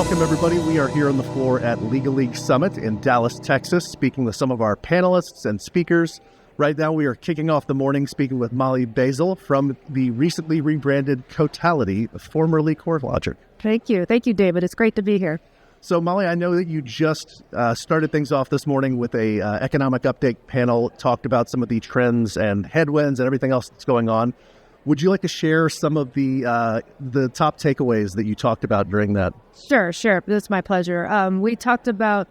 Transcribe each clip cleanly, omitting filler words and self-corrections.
Welcome, everybody. We are here on the floor at Legal League Summit in Dallas, Texas, speaking with some of our panelists and speakers. Right now, we are kicking off the morning speaking with Molly Boesel from the recently rebranded Cotality, formerly CoreLogic. Thank you. Thank you, David. It's great to be here. So, Molly, I know that you just started things off this morning with a economic update panel, talked about some of the trends and headwinds and everything else that's going on. Would you like to share some of the top takeaways that you talked about during that? Sure. It's my pleasure. I talked about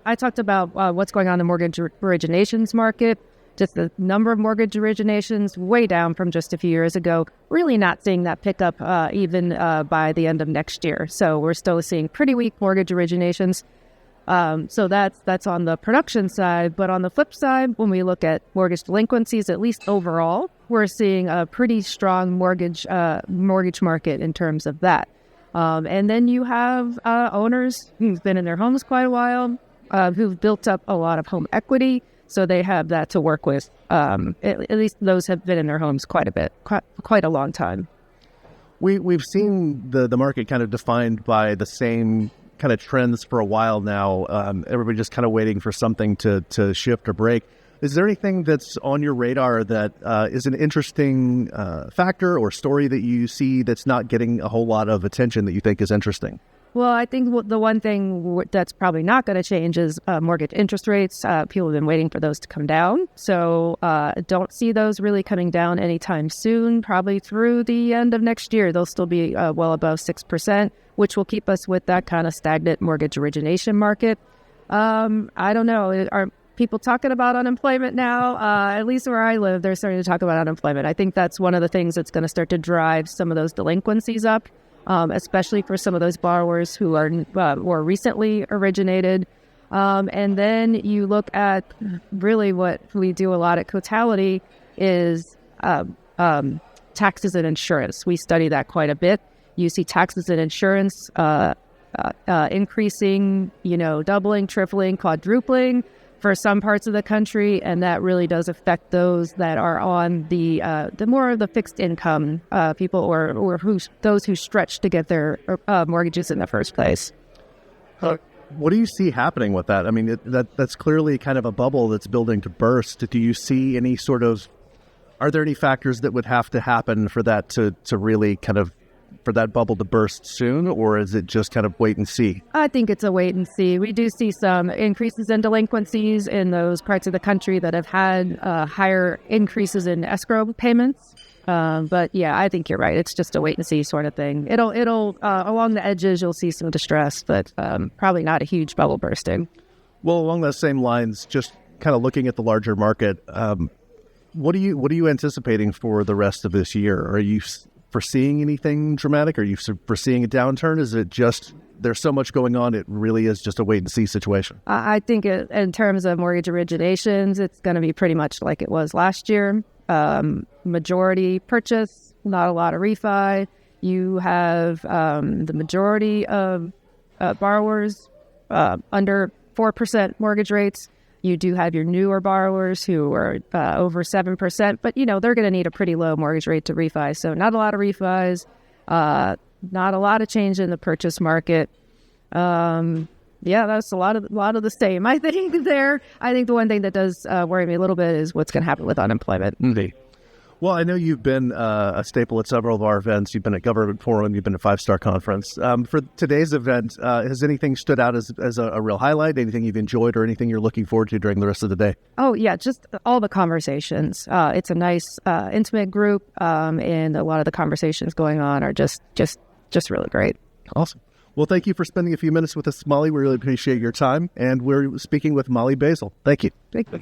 what's going on in the mortgage originations market. Just the number of mortgage originations way down from just a few years ago. Really not seeing that pick up even by the end of next year. So we're still seeing pretty weak mortgage originations. So that's on the production side. But on the flip side, when we look at mortgage delinquencies, at least overall, we're seeing a pretty strong mortgage market in terms of that. And then you have owners who've been in their homes quite a while, who've built up a lot of home equity. So they have that to work with. At least those have been in their homes quite a bit, quite a long time. We've seen the market kind of defined by the same kind of trends for a while now. Everybody just kind of waiting for something to shift or break. Is there anything that's on your radar that is an interesting factor or story that you see that's not getting a whole lot of attention that you think is interesting? Well, I think the one thing that's probably not going to change is mortgage interest rates. People have been waiting for those to come down. So don't see those really coming down anytime soon, probably through the end of next year. They'll still be well above 6%, which will keep us with that kind of stagnant mortgage origination market. I don't know. Are people talking about unemployment now? At least where I live, they're starting to talk about unemployment. I think that's one of the things that's going to start to drive some of those delinquencies up. Especially for some of those borrowers who are more recently originated. And then you look at really what we do a lot at Cotality is taxes and insurance. We study that quite a bit. You see taxes and insurance increasing, doubling, tripling, quadrupling for some parts of the country, and that really does affect those that are on the more of the fixed income people or those who stretch to get their mortgages in the first place. What do you see happening with that? I mean, that's clearly kind of a bubble that's building to burst. Do you see any are there any factors that would have to happen for that to really kind of, for that bubble to burst soon, or is it just kind of wait and see? I think it's a wait and see. We do see some increases in delinquencies in those parts of the country that have had higher increases in escrow payments. But yeah, I think you're right. It's just a wait and see sort of thing. It'll along the edges, you'll see some distress, but probably not a huge bubble bursting. Well, along those same lines, just kind of looking at the larger market, what are you anticipating for the rest of this year? Are you foreseeing anything dramatic? Are you foreseeing a downturn? Is it just there's so much going on, it really is just a wait-and-see situation? I think in terms of mortgage originations, it's going to be pretty much like it was last year. Majority purchase, not a lot of refi. You have the majority of borrowers under 4% mortgage rates. You do have your newer borrowers who are over 7%, but, they're going to need a pretty low mortgage rate to refi. So not a lot of refis, not a lot of change in the purchase market. That's a lot of the same. I think the one thing that does worry me a little bit is what's going to happen with unemployment. Indeed. Well, I know you've been a staple at several of our events. You've been at Government Forum. You've been at Five Star Conference. For today's event, has anything stood out as a real highlight? Anything you've enjoyed or anything you're looking forward to during the rest of the day? Oh, yeah, just all the conversations. It's a nice, intimate group, and a lot of the conversations going on are just really great. Awesome. Well, thank you for spending a few minutes with us, Molly. We really appreciate your time. And we're speaking with Molly Boesel. Thank you. Thank you.